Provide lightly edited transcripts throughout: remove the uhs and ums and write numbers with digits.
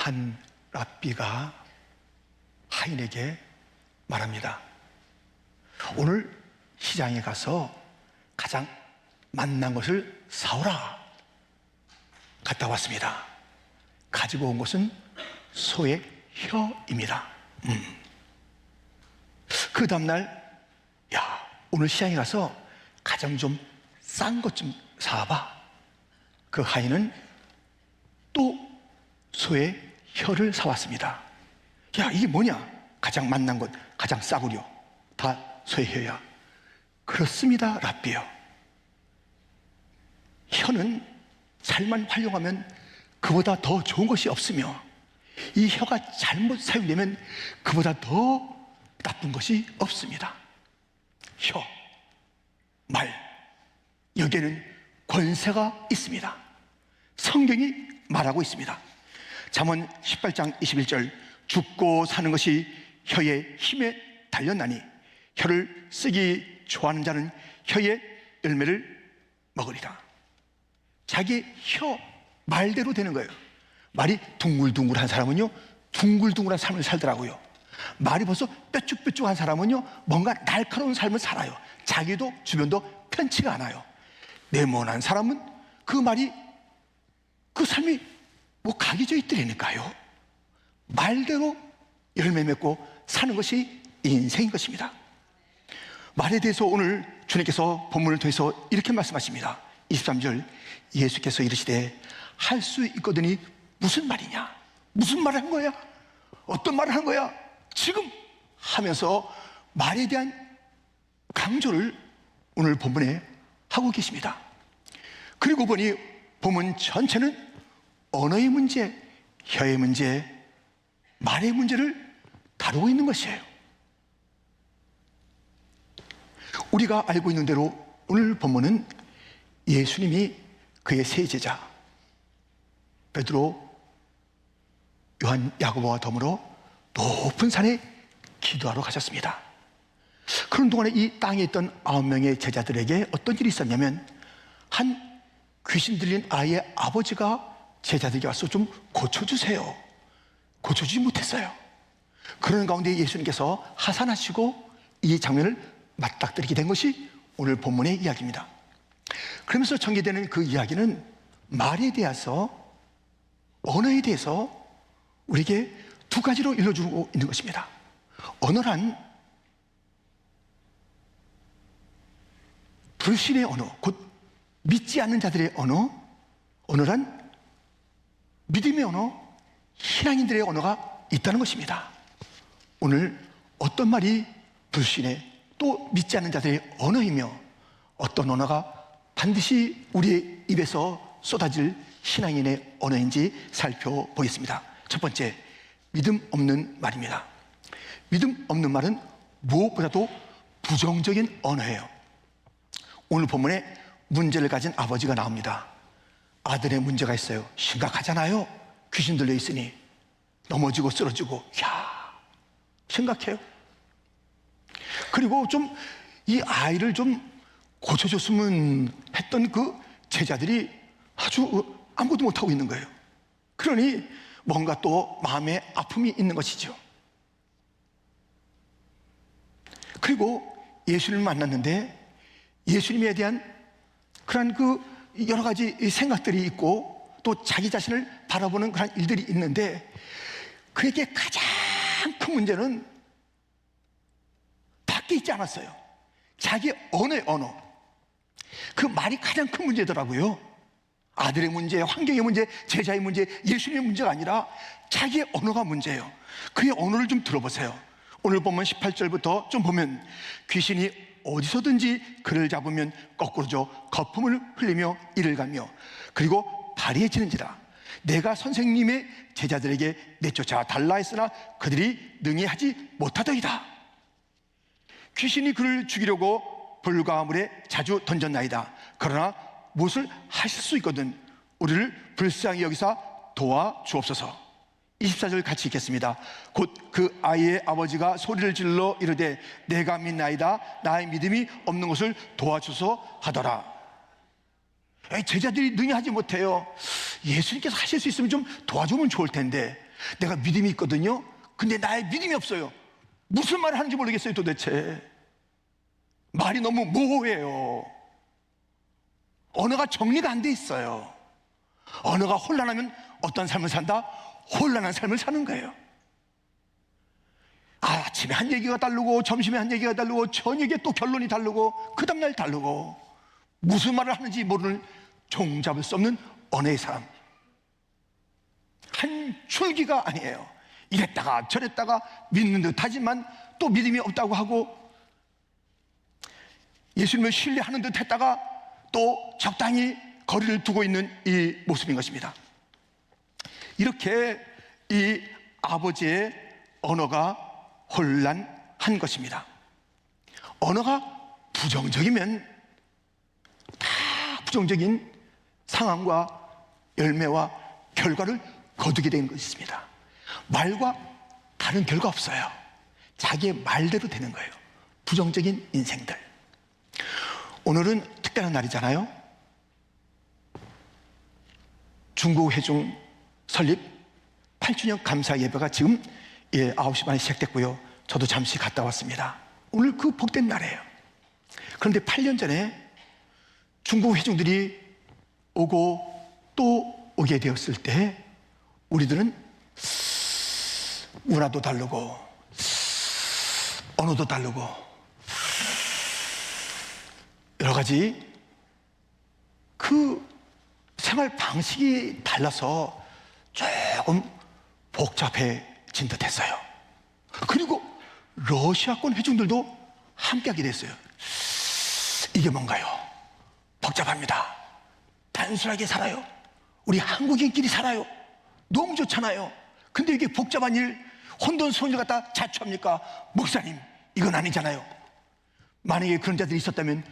한 랍비가 하인에게 말합니다. 오늘 시장에 가서 가장 맛난 것을 사오라. 갔다 왔습니다. 가지고 온 것은 소의 혀입니다. 그 다음날, 야, 오늘 시장에 가서 가장 좀 싼 것 좀 사와봐. 그 하인은 또 소의 혀를 사왔습니다. 야, 이게 뭐냐? 가장 맛난 것, 가장 싸구려. 다 소의 혀야. 그렇습니다, 랍비요. 혀는 잘만 활용하면 그보다 더 좋은 것이 없으며, 이 혀가 잘못 사용되면 그보다 더 나쁜 것이 없습니다. 혀, 말, 여기에는 권세가 있습니다. 성경이 말하고 있습니다. 잠언 18장 21절, 죽고 사는 것이 혀의 힘에 달렸나니 혀를 쓰기 좋아하는 자는 혀의 열매를 먹으리라. 자기 혀 말대로 되는 거예요. 말이 둥글둥글한 사람은요, 둥글둥글한 삶을 살더라고요. 말이 벌써 뾰족뾰족한 사람은요, 뭔가 날카로운 삶을 살아요. 자기도 주변도 편치가 않아요. 네모난 사람은 그 말이, 그 삶이 뭐 각이 져 있더라니까요. 말대로 열매 맺고 사는 것이 인생인 것입니다. 말에 대해서 오늘 주님께서 본문을 통해서 이렇게 말씀하십니다. 23절, 예수께서 이르시되 할 수 있거든이 무슨 말이냐? 무슨 말을 한 거야? 어떤 말을 한 거야? 지금 하면서 말에 대한 강조를 오늘 본문에 하고 계십니다. 그리고 보니 본문 전체는 언어의 문제, 혀의 문제, 말의 문제를 다루고 있는 것이에요. 우리가 알고 있는 대로 오늘 본문은 예수님이 그의 세 제자 베드로, 요한, 야고보와 더불어 높은 산에 기도하러 가셨습니다. 그런 동안에 이 땅에 있던 9명의 제자들에게 어떤 일이 있었냐면, 한 귀신 들린 아이의 아버지가 제자들에게 와서 좀 고쳐주세요. 고쳐주지 못했어요. 그런 가운데 예수님께서 하산하시고 이 장면을 맞닥뜨리게 된 것이 오늘 본문의 이야기입니다. 그러면서 전개되는 그 이야기는 말에 대해서, 언어에 대해서 우리에게 두 가지로 일러주고 있는 것입니다. 언어란 불신의 언어, 곧 믿지 않는 자들의 언어, 언어란 믿음의 언어, 신앙인들의 언어가 있다는 것입니다. 오늘 어떤 말이 불신의, 또 믿지 않는 자들의 언어이며 어떤 언어가 반드시 우리의 입에서 쏟아질 신앙인의 언어인지 살펴보겠습니다. 첫 번째, 믿음 없는 말입니다. 믿음 없는 말은 무엇보다도 부정적인 언어예요. 오늘 본문에 문제를 가진 아버지가 나옵니다. 아들의 문제가 있어요. 심각하잖아요. 귀신 들려 있으니 넘어지고 쓰러지고, 야, 심각해요. 그리고 좀 이 아이를 좀 고쳐줬으면 했던 그 제자들이 아주 아무것도 못하고 있는 거예요. 그러니 뭔가 또 마음에 아픔이 있는 것이죠. 그리고 예수님을 만났는데 예수님에 대한 그런 그 여러 가지 생각들이 있고 또 자기 자신을 바라보는 그런 일들이 있는데, 그에게 가장 큰 문제는 밖에 있지 않았어요. 자기 언어의 언어. 그 말이 가장 큰 문제더라고요. 아들의 문제, 환경의 문제, 제자의 문제, 예수님의 문제가 아니라 자기의 언어가 문제예요. 그의 언어를 좀 들어보세요. 오늘 보면 18절부터 좀 보면, 귀신이 어디서든지 그를 잡으면 거꾸로져 거품을 흘리며 이를 가며 그리고 발이해지는지라. 내가 선생님의 제자들에게 내쫓아 달라 했으나 그들이 능히 하지 못하더이다. 귀신이 그를 죽이려고 불과 물에 자주 던졌나이다. 그러나 무엇을 하실 수 있거든 우리를 불쌍히 여기사 도와주옵소서. 24절 같이 읽겠습니다. 곧 그 아이의 아버지가 소리를 질러 이르되 내가 믿나이다. 나의 믿음이 없는 것을 도와주소 하더라. 제자들이 능히 하지 못해요. 예수님께서 하실 수 있으면 좀 도와주면 좋을 텐데 내가 믿음이 있거든요. 근데 나의 믿음이 없어요. 무슨 말을 하는지 모르겠어요. 도대체 말이 너무 모호해요. 언어가 정리가 안 돼 있어요. 언어가 혼란하면 어떤 삶을 산다? 혼란한 삶을 사는 거예요. 아침에 한 얘기가 다르고 점심에 한 얘기가 다르고 저녁에 또 결론이 다르고 그 다음날 다르고 무슨 말을 하는지 모르는 종잡을 수 없는 언어의 사람. 한 줄기가 아니에요. 이랬다가 저랬다가 믿는 듯 하지만 또 믿음이 없다고 하고 예수님을 신뢰하는 듯 했다가 또 적당히 거리를 두고 있는 이 모습인 것입니다. 이렇게 이 아버지의 언어가 혼란한 것입니다. 언어가 부정적이면 다 부정적인 상황과 열매와 결과를 거두게 되는 것입니다. 말과 다른 결과 없어요. 자기의 말대로 되는 거예요. 부정적인 인생들. 오늘은 특별한 날이잖아요. 중국회중 설립 8주년 감사 예배가 지금 9시 반에 시작됐고요. 저도 잠시 갔다 왔습니다. 오늘 그 복된 날이에요. 그런데 8년 전에 중국 회중들이 오고 또 오게 되었을 때 우리들은 문화도 다르고 언어도 다르고 여러 가지 그 생활 방식이 달라서 조금 복잡해진 듯했어요. 그리고 러시아권 회중들도 함께하게 됐어요. 이게 뭔가요? 복잡합니다. 단순하게 살아요. 우리 한국인끼리 살아요. 너무 좋잖아요. 근데 이게 복잡한 일, 혼돈스러운 일 갖다 자초합니까? 목사님, 이건 아니잖아요. 만약에 그런 자들이 있었다면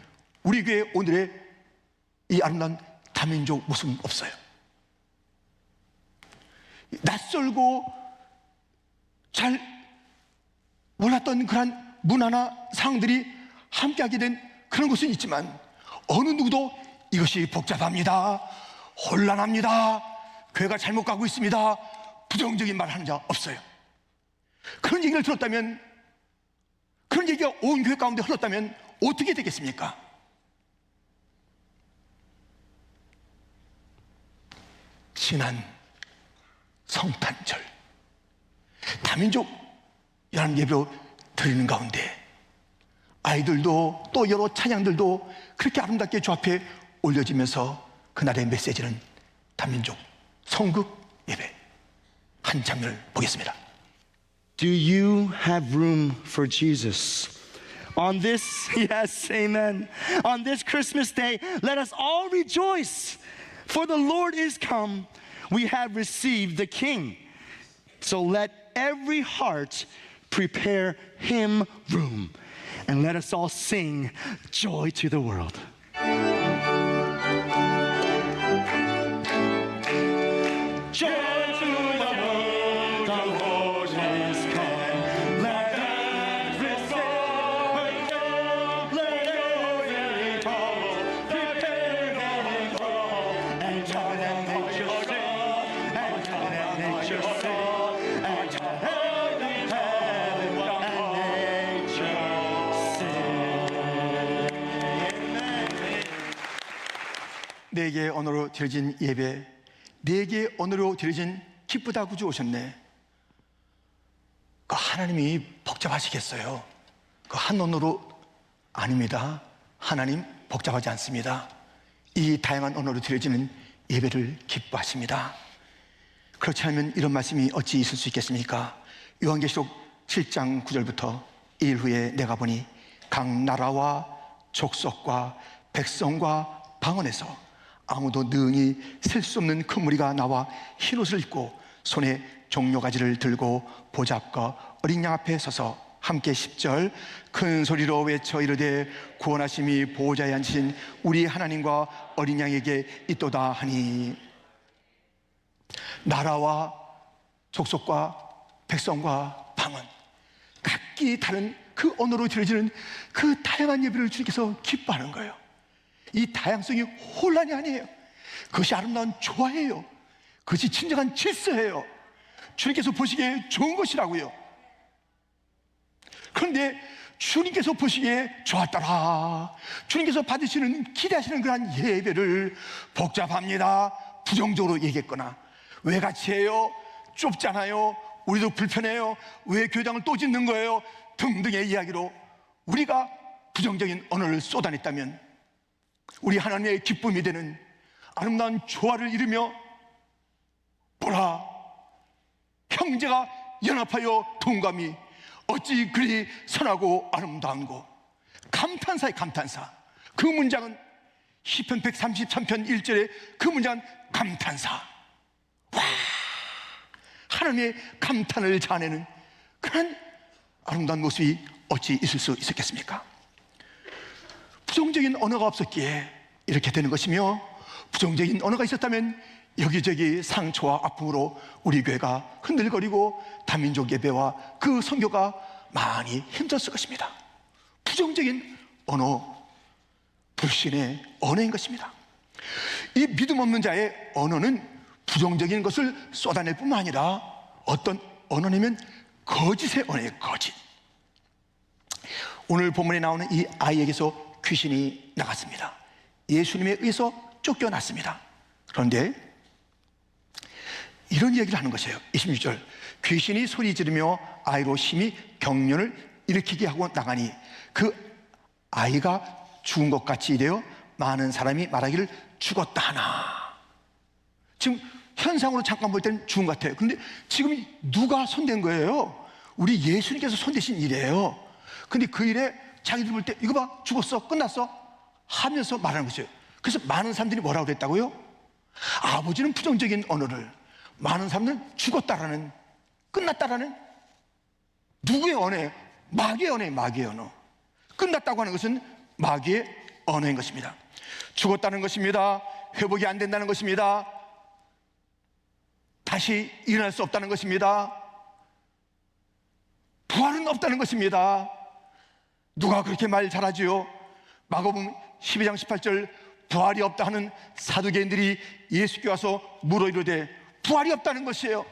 우리 교회 오늘의 이 아름다운 다민족 모습은 없어요. 낯설고 잘 몰랐던 그런 문화나 상황들이 함께하게 된 그런 것은 있지만 어느 누구도 이것이 복잡합니다, 혼란합니다, 교회가 잘못 가고 있습니다, 부정적인 말을 하는 자 없어요. 그런 얘기를 들었다면, 그런 얘기가 온 교회 가운데 흘렀다면 어떻게 되겠습니까? 지난 성탄절 다민족이라는 예배로 드리는 가운데 아이들도 또 여러 찬양들도 그렇게 아름답게 주 앞에 올려지면서 그날의 메시지는 다민족 성극 예배. 한 장면을 보겠습니다. Do you have room for Jesus? On this, yes, amen. On this Christmas day, let us all rejoice, for the Lord is come. We have received the King. So let every heart prepare him room, and let us all sing joy to the world. Joy to the world, the Lord is come. Let every soul, let every tongue prepare him room, and join and nature sing, and join and nature sing, and join and nature sing. 네 개의 언어로 드려진 예배, 네 개의 언어로 드려진 기쁘다 구주 오셨네. 그 하나님이 복잡하시겠어요? 그 한 언어로 아닙니다. 하나님 복잡하지 않습니다. 이 다양한 언어로 드려지는 예배를 기뻐하십니다. 그렇지 않으면 이런 말씀이 어찌 있을 수 있겠습니까? 요한계시록 7장 9절부터 2일 후에 내가 보니 각 나라와 족속과 백성과 방언에서 아무도 능히 셀 수 없는 큰 무리가 나와 흰옷을 입고 손에 종려가지를 들고 보좌과 어린 양 앞에 서서 함께 10절 큰 소리로 외쳐 이르되 구원하심이 보호자에 앉으신 우리 하나님과 어린 양에게 있도다 하니. 나라와 족속과 백성과 방언, 각기 다른 그 언어로 드려지는 그 다양한 예배를 주님께서 기뻐하는 거예요. 이 다양성이 혼란이 아니에요. 그것이 아름다운 조화예요. 그것이 진정한 질서예요. 주님께서 보시기에 좋은 것이라고요. 그런데 주님께서 보시기에 좋았더라, 주님께서 받으시는, 기대하시는 그러한 예배를 복잡합니다, 부정적으로 얘기했거나, 왜 같이 해요? 좁잖아요, 우리도 불편해요, 왜 교장을 또 짓는 거예요? 등등의 이야기로 우리가 부정적인 언어를 쏟아냈다면, 우리 하나님의 기쁨이 되는 아름다운 조화를 이루며, 보라, 형제가 연합하여 동감이 어찌 그리 선하고 아름다운고. 감탄사의 감탄사. 그 문장은 시편 133편 1절에 그 문장은 감탄사. 와, 하나님의 감탄을 자아내는 그런 아름다운 모습이 어찌 있을 수 있었겠습니까? 부정적인 언어가 없었기에 이렇게 되는 것이며, 부정적인 언어가 있었다면 여기저기 상처와 아픔으로 우리 교회가 흔들거리고 다민족 예배와 그 선교가 많이 힘들었을 것입니다. 부정적인 언어, 불신의 언어인 것입니다. 이 믿음 없는 자의 언어는 부정적인 것을 쏟아낼 뿐만 아니라 어떤 언어냐면 거짓의 언어예요. 거짓. 오늘 본문에 나오는 이 아이에게서 귀신이 나갔습니다. 예수님에 의해서 쫓겨났습니다. 그런데 이런 얘기를 하는 것이에요. 26절, 귀신이 소리 지르며 아이로 심히 경련을 일으키게 하고 나가니 그 아이가 죽은 것 같이 되어 많은 사람이 말하기를 죽었다 하나. 지금 현상으로 잠깐 볼 때는 죽은 것 같아요. 그런데 지금 누가 손댄 거예요? 우리 예수님께서 손대신 일이에요. 근데 그 일에 자기들 볼 때 이거 봐, 죽었어, 끝났어 하면서 말하는 것이에요. 그래서 많은 사람들이 뭐라고 그랬다고요? 아버지는 부정적인 언어를, 많은 사람들은 죽었다라는, 끝났다라는 누구의 언어예요? 마귀의 언어예요. 마귀의 언어. 끝났다고 하는 것은 마귀의 언어인 것입니다. 죽었다는 것입니다. 회복이 안 된다는 것입니다. 다시 일어날 수 없다는 것입니다. 부활은 없다는 것입니다. 누가 그렇게 말 잘하지요? 마가복음 12장 18절, 부활이 없다 하는 사두개인들이 예수께 와서 물어 이르되, 부활이 없다는 것이에요.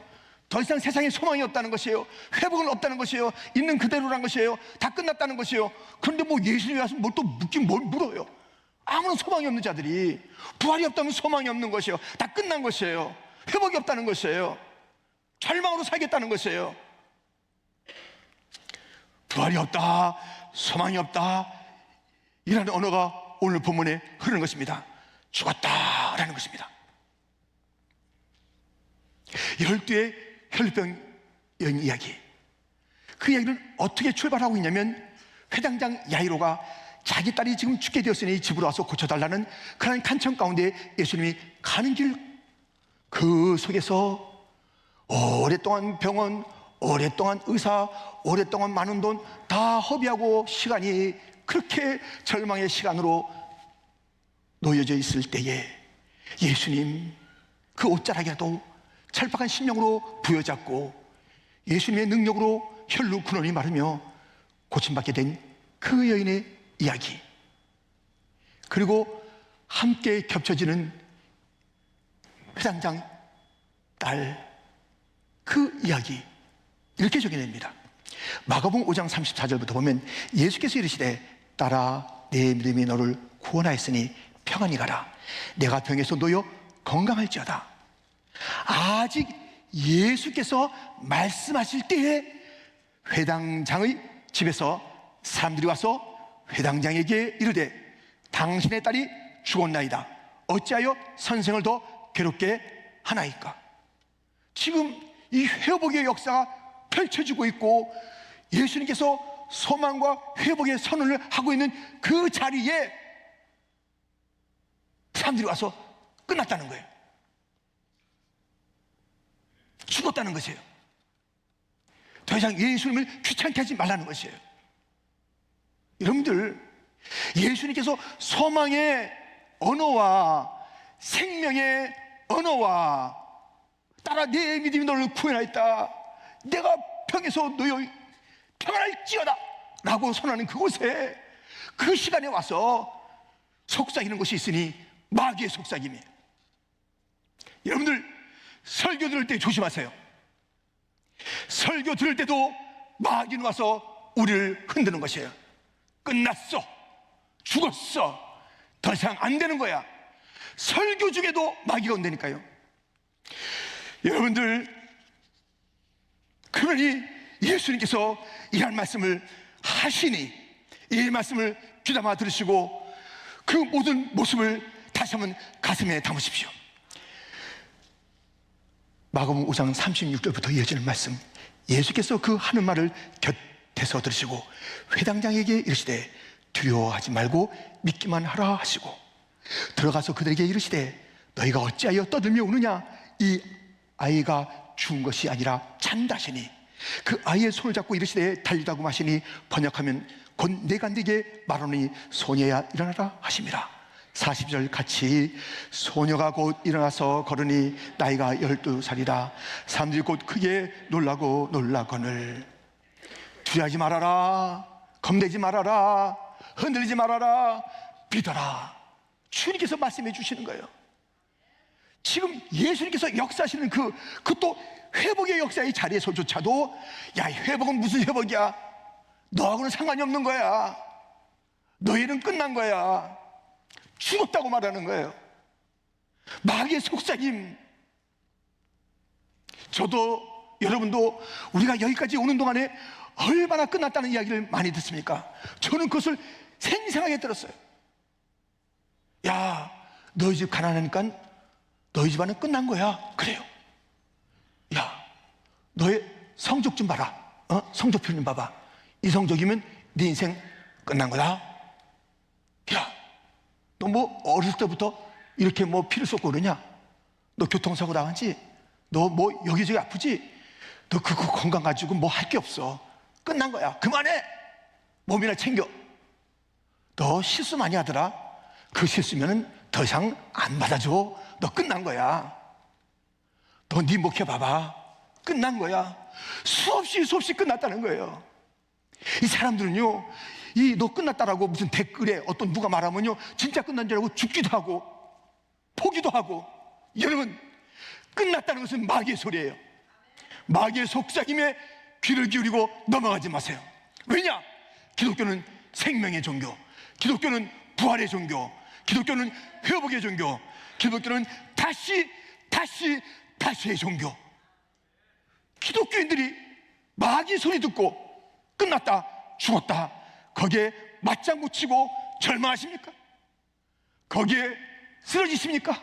더 이상 세상에 소망이 없다는 것이에요. 회복은 없다는 것이에요. 있는 그대로란 것이에요. 다 끝났다는 것이에요. 그런데 뭐 예수님이 와서 뭘 또 묻긴 뭘 물어요? 아무런 소망이 없는 자들이 부활이 없다면 소망이 없는 것이에요. 다 끝난 것이에요. 회복이 없다는 것이에요. 절망으로 살겠다는 것이에요. 부활이 없다, 소망이 없다, 이라는 언어가 오늘 본문에 흐르는 것입니다. 죽었다라는 것입니다. 12의 혈병 여인 이야기, 그 이야기는 어떻게 출발하고 있냐면, 회당장 야이로가 자기 딸이 지금 죽게 되었으니 집으로 와서 고쳐달라는 그런 간청 가운데 예수님이 가는 길, 그 속에서 오랫동안 병원, 오랫동안 의사, 오랫동안 많은 돈 다 허비하고 시간이 그렇게 절망의 시간으로 놓여져 있을 때에 예수님 그 옷자락이라도 찰박한 심령으로 부여잡고 예수님의 능력으로 혈루 근원이 마르며 고침받게 된 그 여인의 이야기, 그리고 함께 겹쳐지는 회당장 딸 그 이야기, 이렇게 적혀냅니다. 마가복음 5장 34절부터 보면 예수께서 이르시되, 딸아, 내 믿음이 너를 구원하였으니 평안히 가라. 내가 병에서 놓여 건강할지어다. 아직 예수께서 말씀하실 때에 회당장의 집에서 사람들이 와서 회당장에게 이르되, 당신의 딸이 죽었나이다. 어찌하여 선생을 더 괴롭게 하나이까? 지금 이 회복의 역사가 펼쳐지고 있고 예수님께서 소망과 회복의 선언을 하고 있는 그 자리에 사람들이 와서 끝났다는 거예요. 죽었다는 것이에요. 더 이상 예수님을 귀찮게 하지 말라는 것이에요. 여러분들, 예수님께서 소망의 언어와 생명의 언어와 따라 내 믿음이 너를 구원하였다, 내가 병에서 놓여 평안할지어다 라고 선언하는 그곳에, 그 시간에 와서 속삭이는 것이 있으니 마귀의 속삭임이에요. 여러분들 설교 들을 때 조심하세요. 설교 들을 때도 마귀는 와서 우리를 흔드는 것이에요. 끝났어, 죽었어, 더 이상 안 되는 거야. 설교 중에도 마귀가 온다니까요. 여러분들, 그러니 예수님께서 이런 말씀을 하시니 이 말씀을 귀담아 들으시고 그 모든 모습을 다시 한번 가슴에 담으십시오. 마가복음 5장 36절부터 이어지는 말씀, 예수께서 그 하는 말을 곁에서 들으시고 회당장에게 이르시되 두려워하지 말고 믿기만 하라 하시고 들어가서 그들에게 이르시되 너희가 어찌하여 떠들며 우느냐? 이 아이가 죽은 것이 아니라 잔다시니 그 아이의 손을 잡고 이르시되 달리다고 마시니 번역하면 곧 내가 네게 말하노니 소녀야 일어나라 하심이라. 40절 같이 소녀가 곧 일어나서 걸으니 나이가 12살이라. 사람들이 곧 크게 놀라고 놀라거늘 두려워하지 말아라, 겁내지 말아라, 흔들리지 말아라, 믿어라. 주님께서 말씀해 주시는 거예요. 지금 예수님께서 역사하시는 그 또 회복의 역사의 자리에서조차도 야, 회복은 무슨 회복이야? 너하고는 상관이 없는 거야. 너희는 끝난 거야. 죽었다고 말하는 거예요. 마귀의 속삭임. 저도 여러분도 우리가 여기까지 오는 동안에 얼마나 끝났다는 이야기를 많이 듣습니까? 저는 그것을 생생하게 들었어요. 야, 너희 집 가난하니까 너희 집안은 끝난 거야. 그래요. 야, 너의 성적 좀 봐라. 성적표 좀 봐봐. 이 성적이면 네 인생 끝난 거다. 야, 너 뭐 어렸을 때부터 이렇게 뭐 피를 쏟고 그러냐? 너 교통사고 당하지? 너 뭐 여기저기 아프지? 너 그거 건강 가지고 뭐 할 게 없어. 끝난 거야. 그만해. 몸이나 챙겨. 너 실수 많이 하더라. 그 실수면은 더 이상 안 받아줘. 너 끝난 거야. 너 네 목회 봐봐. 끝난 거야. 수없이 끝났다는 거예요. 이 사람들은요, 이 너 끝났다라고 무슨 댓글에 어떤 누가 말하면요, 진짜 끝난 줄 알고 죽기도 하고 포기도 하고. 여러분, 끝났다는 것은 마귀의 소리예요. 마귀의 속삭임에 귀를 기울이고 넘어가지 마세요. 왜냐? 기독교는 생명의 종교, 기독교는 부활의 종교, 기독교는 회복의 종교, 기독교는 다시의 종교. 기독교인들이 마귀 소리 듣고 끝났다, 죽었다, 거기에 맞장구 치고 절망하십니까? 거기에 쓰러지십니까?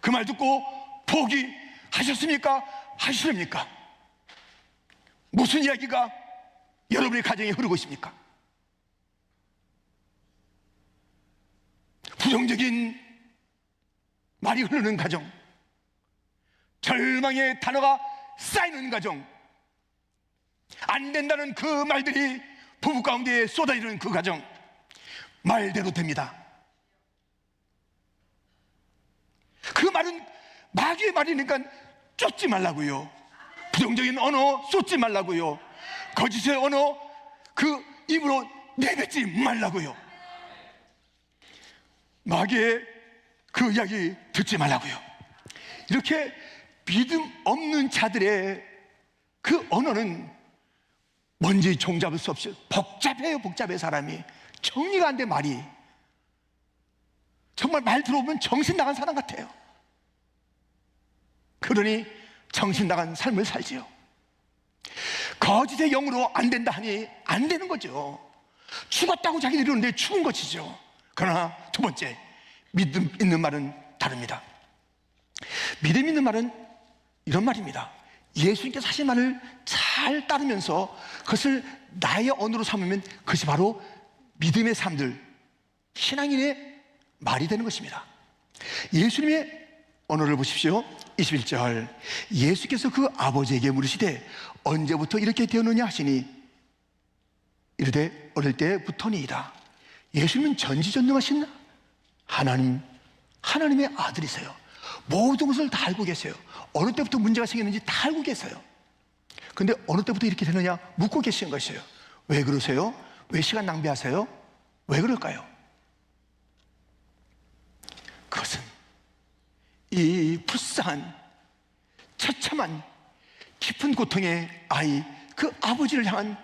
그 말 듣고 포기하셨습니까? 하시렵니까? 무슨 이야기가 여러분의 가정에 흐르고 있습니까? 부정적인 말이 흐르는 가정, 절망의 단어가 쌓이는 가정, 안 된다는 그 말들이 부부 가운데 쏟아지는 그 가정, 말대로 됩니다. 그 말은 마귀의 말이니까 쫓지 말라고요. 부정적인 언어 쏟지 말라고요. 거짓의 언어 그 입으로 내뱉지 말라고요. 마귀의 그 이야기 듣지 말라고요. 이렇게 믿음 없는 자들의 그 언어는 뭔지 종잡을 수 없이 복잡해. 사람이 정리가 안 돼. 말이 정말 말 들어보면 정신 나간 사람 같아요. 그러니 정신 나간 삶을 살지요. 거짓의 영으로 안 된다 하니 안 되는 거죠. 죽었다고 자기들이 이러는데 죽은 것이죠. 그러나 두 번째, 믿음 있는 말은 다릅니다. 믿음 있는 말은 이런 말입니다. 예수님께서 하신 말을 잘 따르면서 그것을 나의 언어로 삼으면 그것이 바로 믿음의 삶들, 신앙인의 말이 되는 것입니다. 예수님의 언어를 보십시오. 21절, 예수께서 그 아버지에게 물으시되 언제부터 이렇게 되었느냐 하시니 이르되 어릴 때부터니이다. 예수님은 전지전능하신 하나님의 아들이세요. 모든 것을 다 알고 계세요. 어느 때부터 문제가 생겼는지 다 알고 계세요. 그런데 어느 때부터 이렇게 되느냐 묻고 계신 것이에요. 왜 그러세요? 왜 시간 낭비하세요? 왜 그럴까요? 그것은 이 불쌍한 처참한 깊은 고통의 아이, 그 아버지를 향한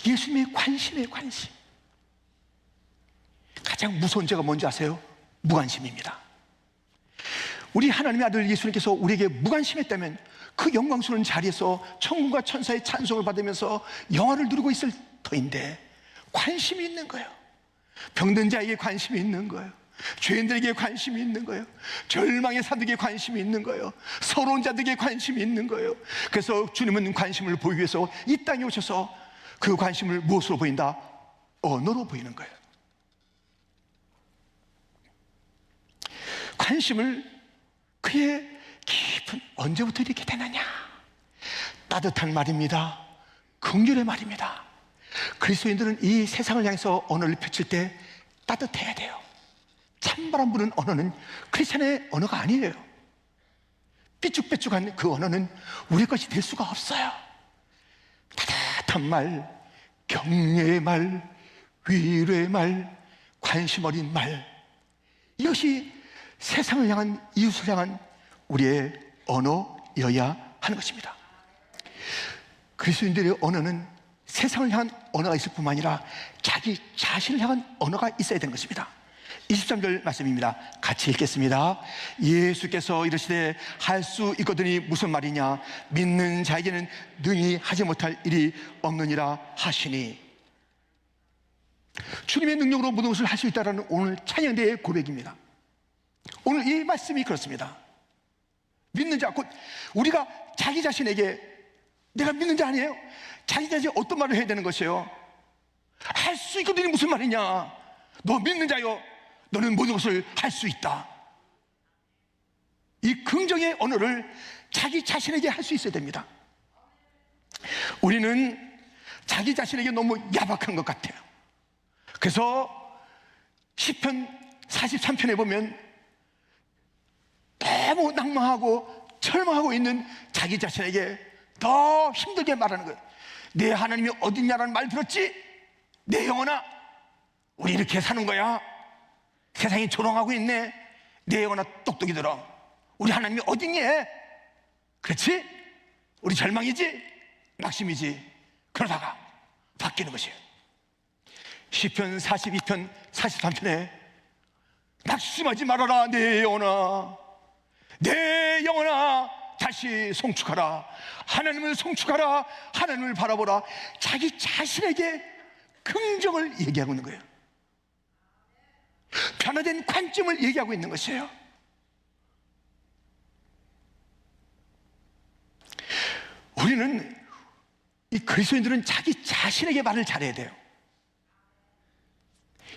예수님의 관심의 관심. 가장 무서운 죄가 뭔지 아세요? 무관심입니다. 우리 하나님의 아들 예수님께서 우리에게 무관심했다면 그 영광스러운 자리에서 천군과 천사의 찬송을 받으면서 영화를 누리고 있을 터인데, 관심이 있는 거예요. 병든 자에게 관심이 있는 거예요. 죄인들에게 관심이 있는 거예요. 절망의 사람들에게 관심이 있는 거예요. 서러운 자들에게 관심이 있는 거예요. 그래서 주님은 관심을 보이기 위해서 이 땅에 오셔서 그 관심을 무엇으로 보인다? 언어로 보이는 거예요. 관심을 그의 깊은, 언제부터 이렇게 되느냐? 따뜻한 말입니다. 긍휼의 말입니다. 그리스도인들은 이 세상을 향해서 언어를 펼칠 때 따뜻해야 돼요. 찬바람 부는 언어는 크리스찬의 언어가 아니에요. 삐죽삐죽한 그 언어는 우리 것이 될 수가 없어요. 따뜻한 말, 격려의 말, 위로의 말, 관심 어린 말, 이것이 세상을 향한, 이웃을 향한 우리의 언어여야 하는 것입니다. 그리스도인들의 언어는 세상을 향한 언어가 있을 뿐만 아니라 자기 자신을 향한 언어가 있어야 되는 것입니다. 23절 말씀입니다. 같이 읽겠습니다. 예수께서 이르시되 할 수 있거든이 무슨 말이냐? 믿는 자에게는 능히 하지 못할 일이 없느니라 하시니. 주님의 능력으로 모든 것을 할 수 있다는 오늘 찬양대의 고백입니다. 오늘 이 말씀이 그렇습니다. 믿는 자, 곧 우리가 자기 자신에게, 내가 믿는 자 아니에요? 자기 자신이 어떤 말을 해야 되는 것이에요? 할 수 있거든이 무슨 말이냐? 너 믿는 자요, 너는 모든 것을 할 수 있다. 이 긍정의 언어를 자기 자신에게 할 수 있어야 됩니다. 우리는 자기 자신에게 너무 야박한 것 같아요. 그래서 시편 43편에 보면 너무 낭망하고 절망하고 있는 자기 자신에게 더 힘들게 말하는 거예요. 내 하나님이 어딨냐라는 말 들었지? 내 영혼아, 우리 이렇게 사는 거야. 세상이 조롱하고 있네. 내 영혼아, 똑똑히 들어. 우리 하나님이 어딨니? 그렇지? 우리 절망이지? 낙심이지? 그러다가 바뀌는 것이에요. 시편 42편 43편에 낙심하지 말아라 내 영혼아, 내 영혼아, 다시 송축하라. 하나님을 송축하라. 하나님을 바라보라. 자기 자신에게 긍정을 얘기하고 있는 거예요. 변화된 관점을 얘기하고 있는 것이에요. 우리는, 이 그리스도인들은 자기 자신에게 말을 잘해야 돼요.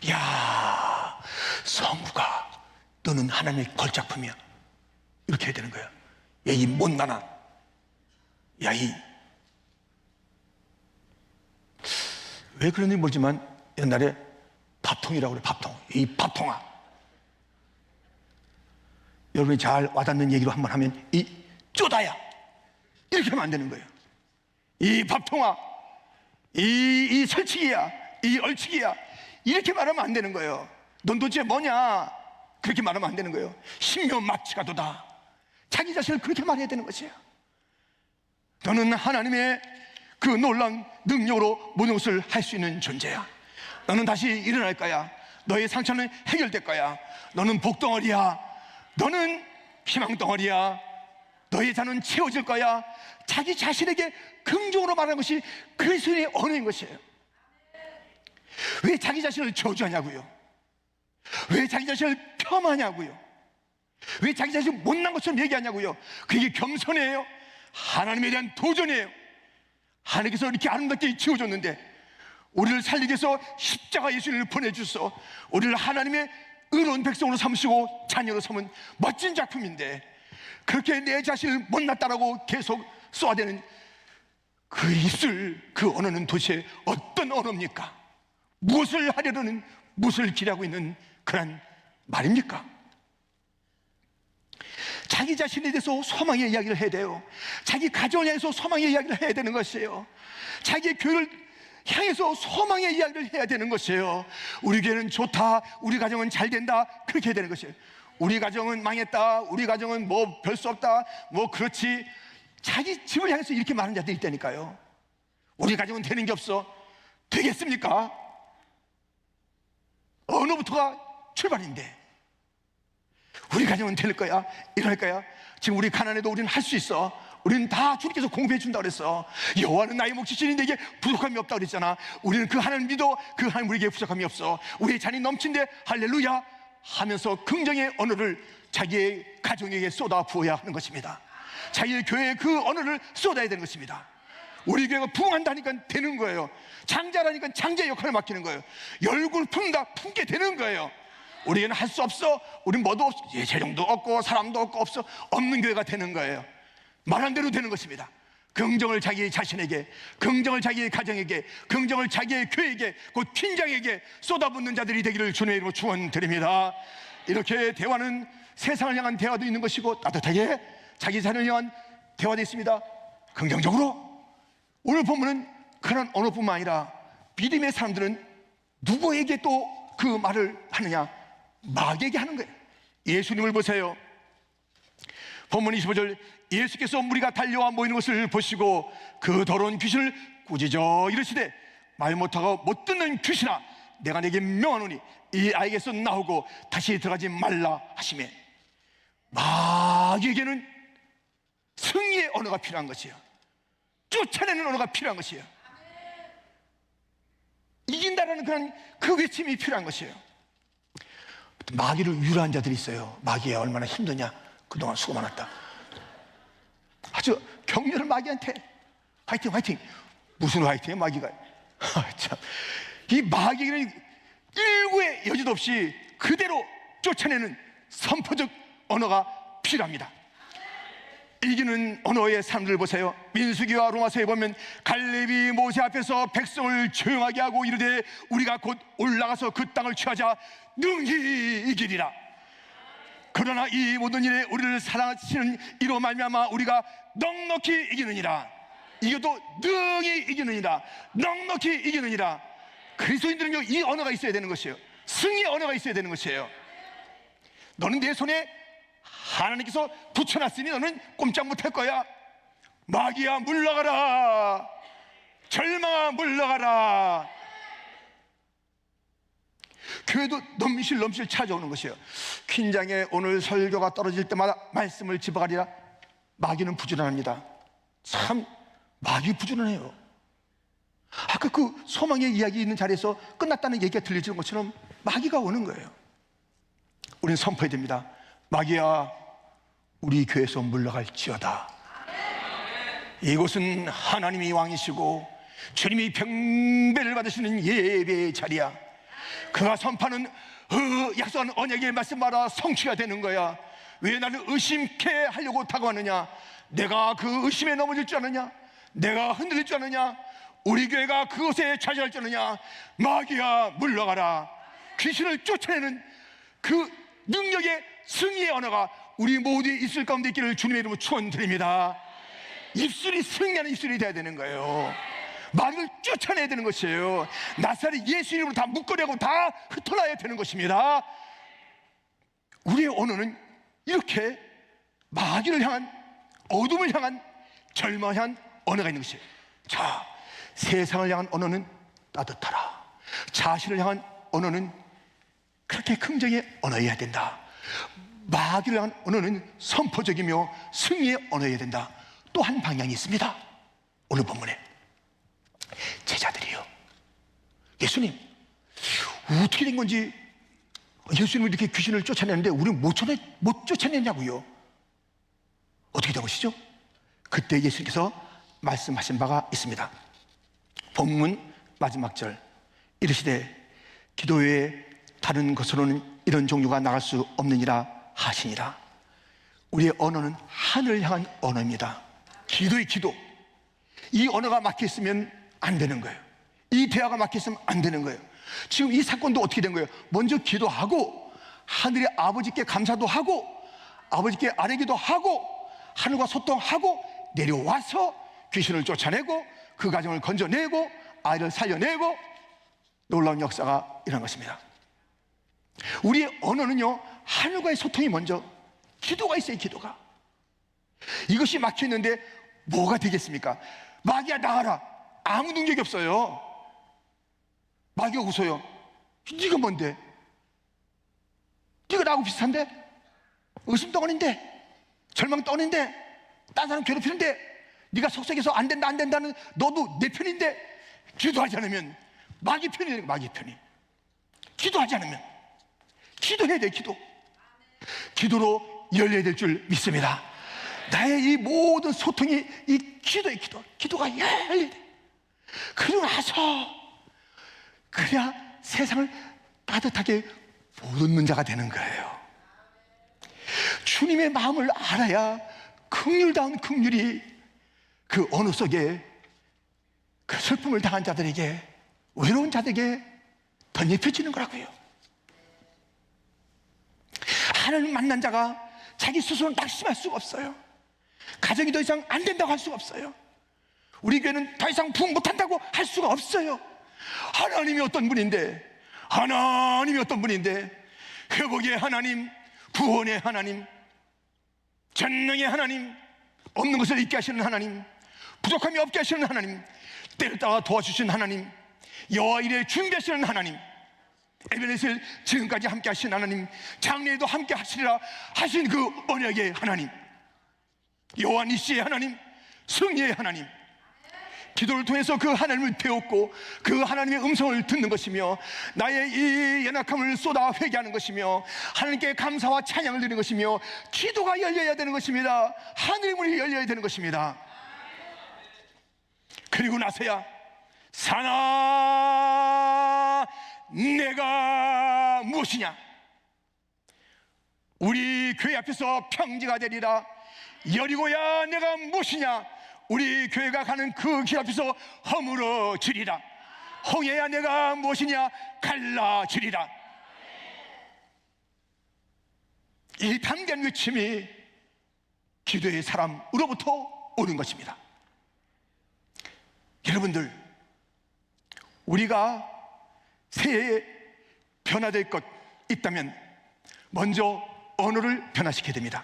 야, 성구가 너는 하나님의 걸작품이야. 이렇게 해야 되는 거예요. 야, 이 못나나. 야, 왜 그런지 모르지만 옛날에 밥통이라고 그래. 밥통. 이 밥통아. 여러분이 잘 와닿는 얘기로 한번 하면 이 쪼다야. 이렇게 하면 안 되는 거예요. 이 밥통아, 이 설치기야, 이 얼치기야, 이렇게 말하면 안 되는 거예요. 넌 도대체 뭐냐? 그렇게 말하면 안 되는 거예요. 신묘막치가 도다. 자기 자신을 그렇게 말해야 되는 것이에요. 너는 하나님의 그 놀라운 능력으로 모든 것을 할 수 있는 존재야. 너는 다시 일어날 거야. 너의 상처는 해결될 거야. 너는 복덩어리야. 너는 희망덩어리야. 너의 잔은 채워질 거야. 자기 자신에게 긍정으로 말하는 것이 그리스도인의 언어인 것이에요. 왜 자기 자신을 저주하냐고요? 왜 자기 자신을 폄하냐고요? 왜 자기 자신을 못난 것처럼 얘기하냐고요? 그게 겸손이에요? 하나님에 대한 도전이에요. 하나님께서 이렇게 아름답게 지어줬는데 우리를 살리기 위해서 십자가 예수님을 보내주셔서 우리를 하나님의 의로운 백성으로 삼으시고 자녀로 삼은 멋진 작품인데, 그렇게 내 자신을 못났다라고 계속 쏘아대는 그 입술, 그 언어는 도대체 어떤 언어입니까? 무엇을 하려는, 무엇을 기대하고 있는 그런 말입니까? 자기 자신에 대해서 소망의 이야기를 해야 돼요. 자기 가정을 향해서 소망의 이야기를 해야 되는 것이에요. 자기 교회를 향해서 소망의 이야기를 해야 되는 것이에요. 우리 교회는 좋다, 우리 가정은 잘 된다, 그렇게 해야 되는 것이에요. 우리 가정은 망했다, 우리 가정은 뭐 별 수 없다, 뭐 그렇지. 자기 집을 향해서 이렇게 말하는 자들이 있다니까요. 우리 가정은 되는 게 없어. 되겠습니까? 언어부터가 출발인데 우리 가정은 될 거야, 이럴 거야. 지금 우리 가난해도 우리는 할 수 있어. 우리는 다 주님께서 공급해 준다고 그랬어. 여호와는 나의 목자시니 내게 부족함이 없다고 그랬잖아. 우리는 그 하나님 믿어. 그 하나님 우리에게 부족함이 없어. 우리의 잔이 넘친데 할렐루야 하면서 긍정의 언어를 자기의 가정에게 쏟아 부어야 하는 것입니다. 자기의 교회에 그 언어를 쏟아야 되는 것입니다. 우리 교회가 부흥한다니까 되는 거예요. 장자라니까 장자의 역할을 맡기는 거예요. 열굴 품다 품게 되는 거예요. 우리는 할 수 없어. 우린 뭐도 없어. 재정도 없고 사람도 없고 없는 교회가 되는 거예요. 말한 대로 되는 것입니다. 긍정을 자기 자신에게, 긍정을 자기의 가정에게, 긍정을 자기의 교회에게, 곧 퀸장에게 쏟아붓는 자들이 되기를 주님의 이름으로 축원드립니다. 이렇게 대화는 세상을 향한 대화도 있는 것이고 따뜻하게 자기 자녀를 향한 대화도 있습니다. 긍정적으로 오늘 본문은 그런 언어뿐만 아니라 믿음의 사람들은 누구에게 또 그 말을 하느냐? 마귀에게 하는 거예요. 예수님을 보세요. 본문 25절, 예수께서 무리가 달려와 모이는 것을 보시고 그 더러운 귀신을 꾸짖어 이르시되 말 못하고 못 듣는 귀신아, 내가 내게 명하노니 이 아이에게서 나오고 다시 들어가지 말라 하시매, 마귀에게는 승리의 언어가 필요한 것이에요. 쫓아내는 언어가 필요한 것이에요. 이긴다라는 그런 그 외침이 필요한 것이에요. 마귀를 위로한 자들이 있어요. 마귀야 얼마나 힘드냐, 그동안 수고 많았다. 아주 격려를 마귀한테 화이팅 화이팅. 무슨 화이팅이야 마귀가. 참, 이 마귀는 일구의 여지도 없이 그대로 쫓아내는 선포적 언어가 필요합니다. 이기는 언어의 사람들 보세요. 민수기와 로마서에 보면 갈렙이 모세 앞에서 백성을 조용하게 하고 이르되 우리가 곧 올라가서 그 땅을 취하자 능히 이기리라. 그러나 이 모든 일에 우리를 사랑하시는 이로 말미암아 우리가 넉넉히 이기느니라. 이것도 능히 이기느니라. 넉넉히 이기느니라. 그리스도인들은요, 이 언어가 있어야 되는 것이에요. 승리의 언어가 있어야 되는 것이에요. 너는 내 손에 하나님께서 붙여놨으니 너는 꼼짝 못할 거야. 마귀야 물러가라. 절망아 물러가라. 교회도 넘실 찾아오는 것이에요. 퀸장에 오늘 설교가 떨어질 때마다 말씀을 집어가리라. 마귀는 부지런합니다. 참 마귀 부지런해요. 아까 그 소망의 이야기 있는 자리에서 끝났다는 얘기가 들려지는 것처럼 마귀가 오는 거예요. 우리는 선포해야 됩니다. 마귀야 우리 교회에서 물러갈지어다. 이곳은 하나님이 왕이시고 주님이 병배를 받으시는 예배의 자리야. 그가 선포하는 약속하는 언약의 말씀마다 성취가 되는 거야. 왜 나를 의심케 하려고 다가왔느냐? 내가 그 의심에 넘어질 줄 아느냐? 내가 흔들릴 줄 아느냐? 우리 교회가 그것에 좌절할 줄 아느냐? 마귀야 물러가라. 귀신을 쫓아내는 그 능력의 승리의 언어가 우리 모두에 있을 가운데 있기를 주님의 이름으로 축원드립니다. 입술이 승리하는 입술이 돼야 되는 거예요. 마귀를 쫓아내야 되는 것이에요. 나사렛 예수 이름으로 다 묶으려고 다 흩어놔야 되는 것입니다. 우리의 언어는 이렇게 마귀를 향한, 어둠을 향한, 절망을 향한 언어가 있는 것이에요. 자, 세상을 향한 언어는 따뜻하라. 자신을 향한 언어는 그렇게 긍정의 언어여야 된다. 마귀를 향한 언어는 선포적이며 승리의 언어여야 된다. 또 한 방향이 있습니다. 오늘 본문에 제자들이요, 예수님 어떻게 된 건지, 예수님이 이렇게 귀신을 쫓아내는데 우리는 못 쫓아내냐고요. 어떻게 된 것이죠? 그때 예수님께서 말씀하신 바가 있습니다. 본문 마지막 절, 이르시되 기도 외에 다른 것으로는 이런 종류가 나갈 수 없느니라 하시니라. 우리의 언어는 하늘을 향한 언어입니다. 기도의 기도. 이 언어가 막혀있으면 안 되는 거예요. 이 대화가 막혀있으면 안 되는 거예요. 지금 이 사건도 어떻게 된 거예요? 먼저 기도하고 하늘의 아버지께 감사도 하고 아버지께 아뢰기도 하고 하늘과 소통하고 내려와서 귀신을 쫓아내고 그 가정을 건져내고 아이를 살려내고 놀라운 역사가 일어난 것입니다. 우리의 언어는요, 하늘과의 소통이 먼저, 기도가 있어요. 기도가 이것이 막혀있는데 뭐가 되겠습니까? 마귀야 나가라. 아무 능력이 없어요. 마귀가 웃어요. 네가 뭔데? 네가 나하고 비슷한데? 의심덩어리인데? 절망덩어리인데? 딴 사람 괴롭히는데? 네가 속삭여서 안 된다 안 된다는 너도 내 편인데? 기도하지 않으면 마귀 편이 되는 거야. 마귀 편이. 기도하지 않으면 기도해야 돼. 기도로 열려야 될 줄 믿습니다. 나의 이 모든 소통이 이 기도의 기도가 열려야 돼. 그러고 나서 그래야 세상을 따뜻하게 보는 자가 되는 거예요. 주님의 마음을 알아야 긍휼다운 긍휼이 그 어느 속에 그 슬픔을 당한 자들에게, 외로운 자들에게 덧입혀지는 거라고요. 하나님 만난 자가 자기 스스로 낙심할 수가 없어요. 가정이 더 이상 안 된다고 할 수가 없어요. 우리 교회는 더 이상 부흥 못한다고 할 수가 없어요. 하나님이 어떤 분인데, 회복의 하나님, 구원의 하나님, 전능의 하나님, 없는 것을 있게 하시는 하나님, 부족함이 없게 하시는 하나님, 때를 따라 도와주시는 하나님, 여호와 일에 준비하시는 하나님, 에베네셀 지금까지 함께 하신 하나님, 장래에도 함께 하시리라 하신 그 언약의 하나님, 여호와 니시의 하나님, 승리의 하나님, 기도를 통해서 그 하나님을 배웠고 그 하나님의 음성을 듣는 것이며, 나의 이 연약함을 쏟아 회개하는 것이며, 하나님께 감사와 찬양을 드리는 것이며, 기도가 열려야 되는 것입니다. 하늘의 문이 열려야 되는 것입니다. 그리고 나서야 사나 내가 무엇이냐, 우리 교회 앞에서 평지가 되리라. 여리고야 내가 무엇이냐, 우리 교회가 가는 그 길 앞에서 허물어지리라. 홍해야 내가 무엇이냐, 갈라지리라. 이 담대한 외침이 기도의 사람으로부터 오는 것입니다. 여러분들, 우리가 새해에 변화될 것 있다면 먼저 언어를 변화시켜야 됩니다.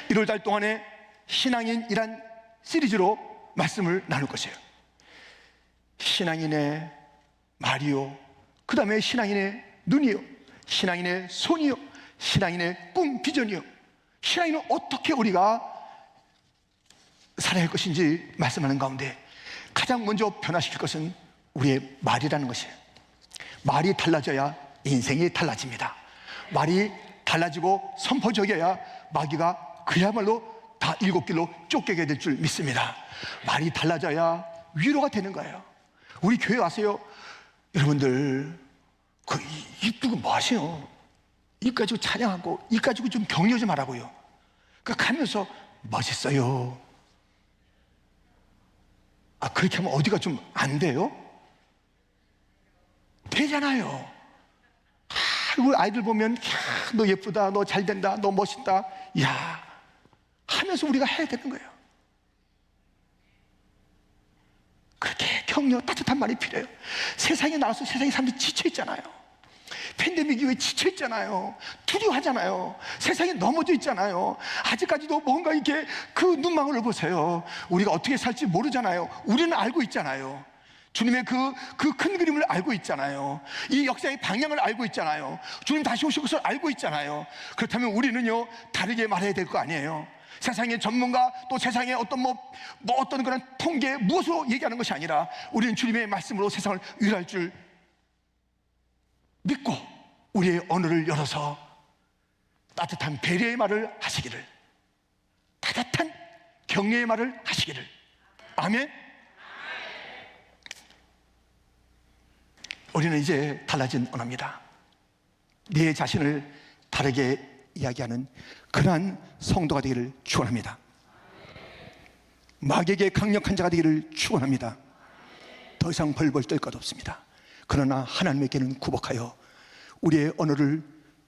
1월달 동안에 신앙인이란 시리즈로 말씀을 나눌 것이에요. 신앙인의 말이요, 그 다음에 신앙인의 눈이요, 신앙인의 손이요, 신앙인의 꿈, 비전이요, 신앙인은 어떻게 우리가 살아야 할 것인지 말씀하는 가운데 가장 먼저 변화시킬 것은 우리의 말이라는 것이에요. 말이 달라져야 인생이 달라집니다. 말이 달라지고 선포적이어야 마귀가 그야말로 다 일곱 길로 쫓겨게 될 줄 믿습니다. 말이 달라져야 위로가 되는 거예요. 우리 교회 와서요, 여러분들 입 두고 뭐 하세요? 입 가지고 찬양하고 입 가지고 좀 격려 좀 하라고요. 가면서 멋있어요. 그렇게 하면 어디가 좀 안 돼요? 되잖아요. 우리 아이들 보면, 너 예쁘다, 너 잘된다, 너 멋있다, 야 하면서 우리가 해야 되는 거예요. 그렇게 격려, 따뜻한 말이 필요해요. 세상에 나와서 세상에 사람들이 지쳐있잖아요. 팬데믹 이후에 지쳐있잖아요. 두려워하잖아요. 세상에 넘어져 있잖아요. 아직까지도 뭔가 이렇게 그 눈망울을 보세요. 우리가 어떻게 살지 모르잖아요. 우리는 알고 있잖아요. 주님의 그 큰 그림을 알고 있잖아요. 이 역사의 방향을 알고 있잖아요. 주님 다시 오실 것을 알고 있잖아요. 그렇다면 우리는요, 다르게 말해야 될 거 아니에요. 세상의 전문가, 또 세상의 어떤 어떤 그런 통계, 무엇으로 얘기하는 것이 아니라 우리는 주님의 말씀으로 세상을 위로할 줄 믿고 우리의 언어를 열어서 따뜻한 배려의 말을 하시기를, 따뜻한 격려의 말을 하시기를. 아멘. 우리는 이제 달라진 언어입니다. 내 자신을 다르게 이야기하는 그러한 성도가 되기를 축원합니다. 마귀에게 강력한 자가 되기를 축원합니다. 더 이상 벌벌 떨 것 없습니다. 그러나 하나님에게는 구복하여 우리의 언어를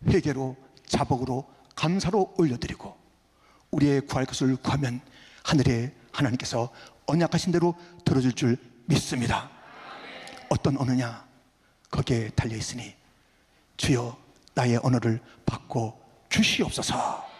회개로, 자복으로, 감사로 올려드리고 우리의 구할 것을 구하면 하늘에 하나님께서 언약하신 대로 들어줄 줄 믿습니다. 어떤 언어냐? 거기에 달려있으니 주여 나의 언어를 바꿔 주시옵소서.